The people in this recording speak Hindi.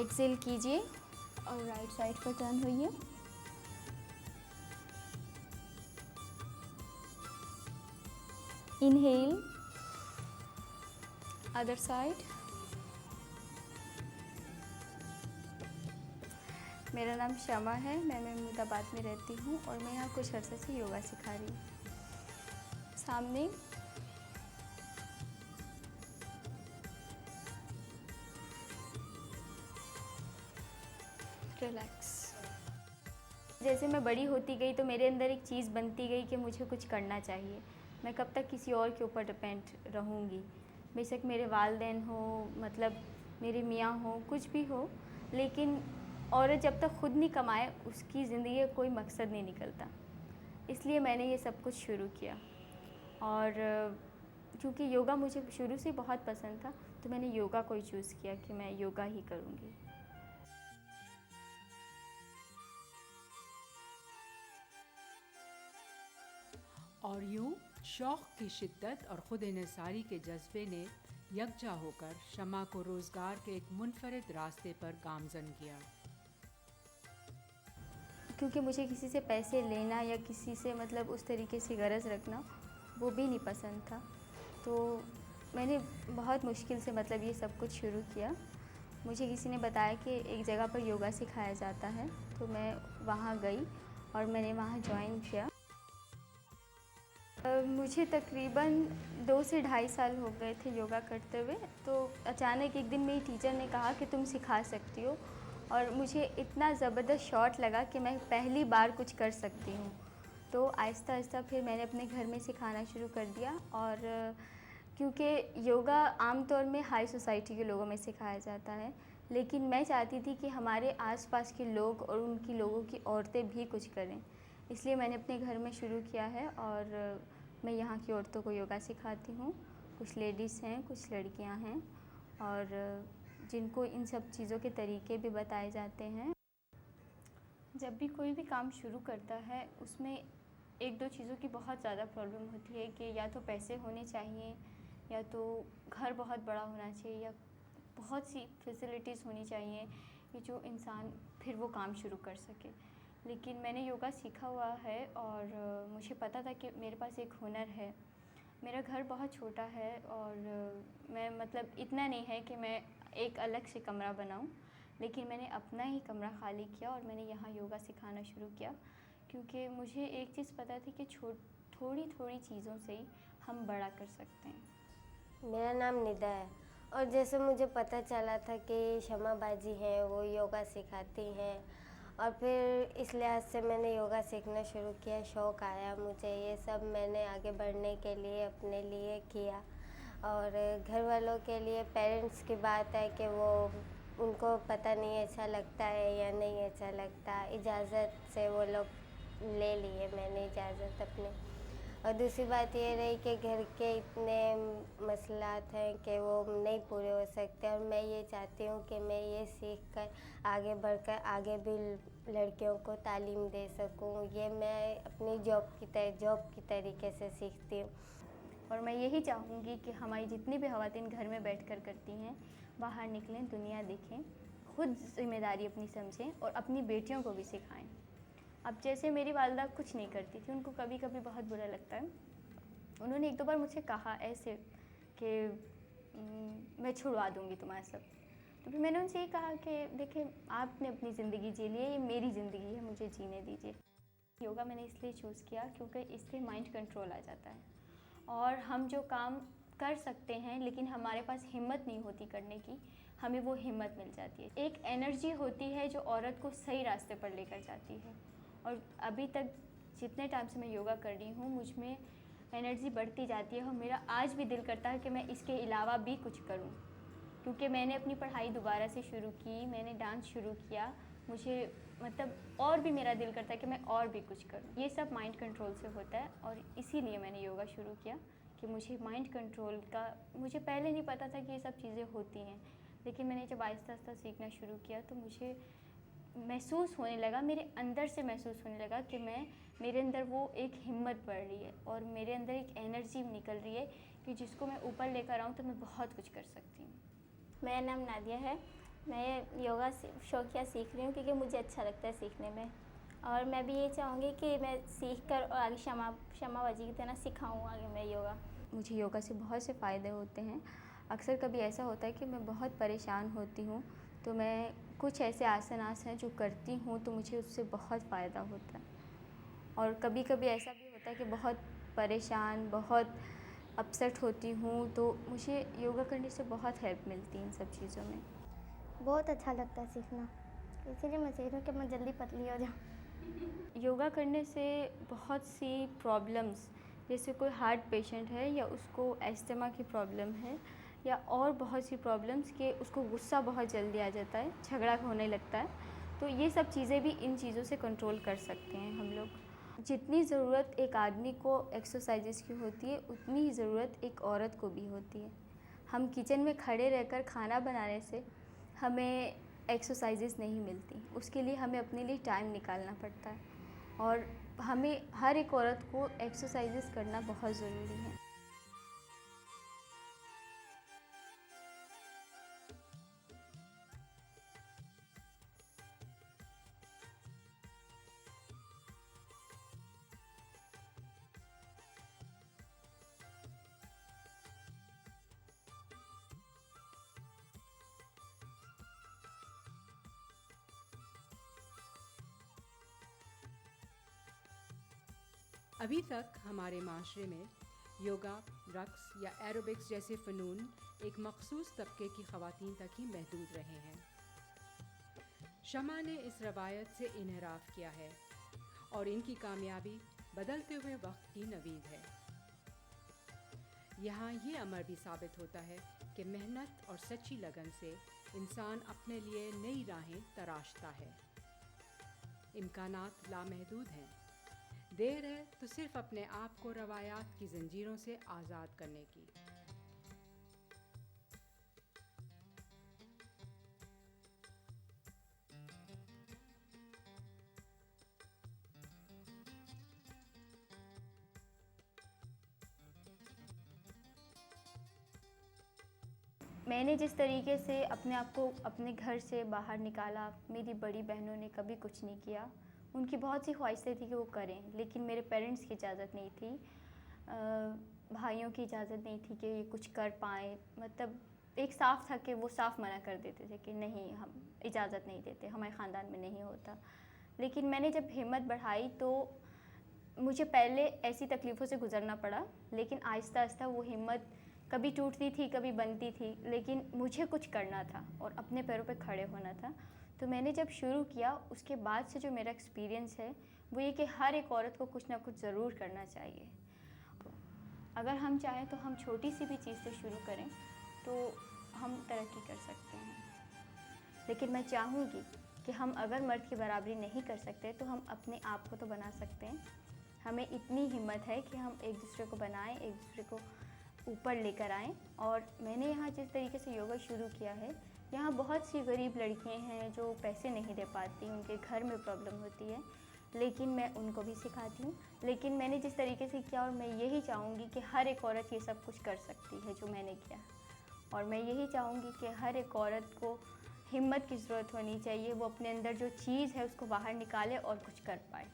एक्सेल कीजिए और राइट साइड पर टर्न होइए। Inhale, other side. मेरा नाम शमा है, मैं महमूदाबाद में रहती हूँ और मैं यहाँ कुछ अर्से से योगा सिखा रही हूँ। सामने रिलैक्स। जैसे मैं बड़ी होती गई तो मेरे अंदर एक चीज़ बनती गई कि मुझे कुछ करना चाहिए। मैं कब तक किसी और के ऊपर डिपेंड रहूँगी। बेशक मेरे वालिदैन हो, मतलब मेरे मियाँ हो, कुछ भी हो, लेकिन औरत जब तक खुद नहीं कमाए उसकी ज़िंदगी का कोई मकसद नहीं निकलता। इसलिए मैंने ये सब कुछ शुरू किया। और क्योंकि योगा मुझे शुरू से बहुत पसंद था तो मैंने योगा को ही चूज़ किया कि मैं योगा ही करूँगी। और यूं शौक़ की शिद्दत और खुद इन्हिसारी के जज्बे ने यकजा होकर शमा को रोज़गार के एक मुनफरिद रास्ते पर गामज़न किया। क्योंकि मुझे किसी से पैसे लेना या किसी से मतलब उस तरीके से गरज रखना वो भी नहीं पसंद था। तो मैंने बहुत मुश्किल से मतलब ये सब कुछ शुरू किया। मुझे किसी ने बताया कि एक जगह पर योगा सिखाया जाता है, तो मैं वहाँ गई और मैंने वहाँ जॉइन किया। मुझे तकरीबन 2 से ढाई साल हो गए थे योगा करते हुए। तो अचानक एक दिन मेरी टीचर ने कहा कि तुम सिखा सकती हो, और मुझे इतना ज़बरदस्त शॉट लगा कि मैं पहली बार कुछ कर सकती हूँ। तो आहिस्ता आहिस्ता फिर मैंने अपने घर में सिखाना शुरू कर दिया। और क्योंकि योगा आम तौर में हाई सोसाइटी के लोगों में सिखाया जाता है, लेकिन मैं चाहती थी कि हमारे आसपास के लोग और उनकी लोगों की औरतें भी कुछ करें, इसलिए मैंने अपने घर में शुरू किया है। और मैं यहाँ की औरतों को योगा सिखाती हूँ। कुछ लेडीज़ हैं, कुछ लड़कियाँ हैं, और जिनको इन सब चीज़ों के तरीके भी बताए जाते हैं। जब भी कोई भी काम शुरू करता है उसमें एक दो चीज़ों की बहुत ज़्यादा प्रॉब्लम होती है कि या तो पैसे होने चाहिए, या तो घर बहुत बड़ा होना चाहिए, या बहुत सी फैसिलिटीज़ होनी चाहिए कि जो इंसान फिर वो काम शुरू कर सके। लेकिन मैंने योगा सीखा हुआ है और मुझे पता था कि मेरे पास एक हुनर है। मेरा घर बहुत छोटा है और मैं मतलब इतना नहीं है कि मैं एक अलग से कमरा बनाऊं, लेकिन मैंने अपना ही कमरा खाली किया और मैंने यहाँ योगा सिखाना शुरू किया। क्योंकि मुझे एक चीज़ पता थी कि थोड़ी थोड़ी चीज़ों से ही हम बड़ा कर सकते हैं। मेरा नाम निदा है, और जैसे मुझे पता चला था कि शमा बाजी हैं, वो योगा सिखाती हैं, और फिर इस लिहाज से मैंने योगा सीखना शुरू किया। शौक़ आया मुझे, ये सब मैंने आगे बढ़ने के लिए अपने लिए किया। और घर वालों के लिए, पेरेंट्स की बात है कि वो उनको पता नहीं अच्छा लगता है या नहीं अच्छा लगता, इजाज़त से वो लोग ले लिए मैंने इजाज़त अपने। और दूसरी बात ये रही कि घर के इतने मसलात हैं कि वो नहीं पूरे हो सकते, और मैं ये चाहती हूँ कि मैं ये सीख कर आगे बढ़कर आगे भी लड़कियों को तालीम दे सकूँ। ये मैं अपनी जॉब की तरीके से सीखती हूँ। और मैं यही चाहूँगी कि हमारी जितनी भी ख़वातीन घर में बैठकर करती हैं, बाहर निकलें, दुनिया देखें, खुद ज़िम्मेदारी अपनी समझें और अपनी बेटियों को भी सिखाएं। अब जैसे मेरी वालिदा कुछ नहीं करती थी, उनको कभी कभी बहुत बुरा लगता है। उन्होंने एक दो बार मुझसे कहा ऐसे कि मैं छुड़वा दूँगी तुम्हारा सब। तो फिर मैंने उनसे ये कहा कि देखें, आपने अपनी ज़िंदगी जी ली है, ये मेरी ज़िंदगी है, मुझे जीने दीजिए। योगा मैंने इसलिए चूज़ किया क्योंकि इससे माइंड कंट्रोल आ जाता है, और हम जो काम कर सकते हैं लेकिन हमारे पास हिम्मत नहीं होती करने की, हमें वो हिम्मत मिल जाती है। एक एनर्जी होती है जो औरत को सही रास्ते पर लेकर जाती है। और अभी तक जितने टाइम से मैं योगा कर रही हूँ, मुझ में एनर्जी बढ़ती जाती है और मेरा आज भी दिल करता है कि मैं इसके अलावा भी कुछ करूँ। क्योंकि मैंने अपनी पढ़ाई दोबारा से शुरू की, मैंने डांस शुरू किया, मुझे मतलब और भी मेरा दिल करता है कि मैं और भी कुछ करूँ। ये सब माइंड कंट्रोल से होता है, और इसीलिए मैंने योगा शुरू किया कि मुझे माइंड कंट्रोल का, मुझे पहले नहीं पता था कि ये सब चीज़ें होती हैं, लेकिन मैंने जब आहिस्ता आहिस्ता सीखना शुरू किया तो मुझे महसूस होने लगा, मेरे अंदर से महसूस होने लगा कि मेरे अंदर वो एक हिम्मत बढ़ रही है और मेरे अंदर एक एनर्जी निकल रही है कि जिसको मैं ऊपर लेकर आऊँ तो मैं बहुत कुछ कर सकती हूँ। मेरा नाम नादिया है मैं योगा शौकिया सीख रही हूँ क्योंकि मुझे अच्छा लगता है सीखने में, और मैं भी ये चाहूँगी कि मैं सीख कर और आगे शमा बाजी की तरह सिखाऊँ आगे मैं योगा। मुझे योगा से बहुत से फ़ायदे होते हैं। अक्सर कभी ऐसा होता है कि मैं बहुत परेशान होती हूँ, तो मैं कुछ ऐसे आसन हैं जो करती हूँ तो मुझे उससे बहुत फ़ायदा होता है। और कभी-कभी ऐसा भी होता है कि बहुत परेशान, बहुत अपसेट होती हूँ, तो मुझे योगा करने से बहुत हेल्प मिलती है इन सब चीज़ों में। बहुत अच्छा लगता है सीखना, इसीलिए मैं सीख रही हूँ कि मैं जल्दी पतली हो जाऊँ। योगा करने से बहुत सी प्रॉब्लम्स, जैसे कोई हार्ट पेशेंट है या उसको अस्थमा की प्रॉब्लम है या और बहुत सी प्रॉब्लम्स कि उसको गुस्सा बहुत जल्दी आ जाता है, झगड़ा होने लगता है, तो ये सब चीज़ें भी इन चीज़ों से कंट्रोल कर सकते हैं हम लोग। जितनी ज़रूरत एक आदमी को एक्सरसाइजेज़ की होती है, उतनी ही ज़रूरत एक औरत को भी होती है। हम किचन में खड़े रहकर खाना बनाने से हमें एक्सरसाइजेज़ नहीं मिलती, उसके लिए हमें अपने लिए टाइम निकालना पड़ता है, और हमें हर एक औरत को एक्सरसाइजेज़ करना बहुत ज़रूरी है। अभी तक हमारे माशरे में योगा, रक़्स या एरोबिक्स जैसे फ़नून एक मखसूस तबके की ख़वातीन तक ही महदूद रहे हैं। शमा ने इस रवायत से इन्हिराफ किया है और इनकी कामयाबी बदलते हुए वक्त की नवीद है। यहाँ ये अमर भी साबित होता है कि मेहनत और सच्ची लगन से इंसान अपने लिए नई राहें तराशता है। इम्कानात लामहदूद हैं। देर है तो सिर्फ अपने आप को रवायात की जंजीरों से आज़ाद करने की। मैंने जिस तरीके से अपने आप को अपने घर से बाहर निकाला, मेरी बड़ी बहनों ने कभी कुछ नहीं किया। उनकी बहुत सी ख्वाहिशें थी कि वो करें, लेकिन मेरे पेरेंट्स की इजाज़त नहीं थी, भाइयों की इजाज़त नहीं थी कि ये कुछ कर पाएँ। मतलब एक साफ था कि वो साफ मना कर देते थे कि नहीं, हम इजाज़त नहीं देते, हमारे ख़ानदान में नहीं होता। लेकिन मैंने जब हिम्मत बढ़ाई तो मुझे पहले ऐसी तकलीफ़ों से गुज़रना पड़ा, लेकिन आहिस्ता-आहिस्ता वो हिम्मत कभी टूटती थी, कभी बनती थी, लेकिन मुझे कुछ करना था और अपने पैरों पे खड़े होना था। तो मैंने जब शुरू किया, उसके बाद से जो मेरा एक्सपीरियंस है, वो ये कि हर एक औरत को कुछ ना कुछ ज़रूर करना चाहिए। अगर हम चाहें तो हम छोटी सी भी चीज़ से शुरू करें, तो हम तरक्की कर सकते हैं। लेकिन मैं चाहूँगी कि हम अगर मर्द की बराबरी नहीं कर सकते, तो हम अपने आप को तो बना सकते हैं। हमें इतनी हिम्मत है कि हम एक दूसरे को बनाएं, एक दूसरे को ऊपर लेकर आएँ। और मैंने यहाँ जिस तरीके से योगा शुरू किया है, यहाँ बहुत सी गरीब लड़कियाँ हैं जो पैसे नहीं दे पाती, उनके घर में प्रॉब्लम होती है, लेकिन मैं उनको भी सिखाती हूँ। लेकिन मैंने जिस तरीके से किया, और मैं यही चाहूँगी कि हर एक औरत ये सब कुछ कर सकती है जो मैंने किया, और मैं यही चाहूँगी कि हर एक औरत को हिम्मत की ज़रूरत होनी चाहिए, वो अपने अंदर जो चीज़ है उसको बाहर निकाले और कुछ कर पाए।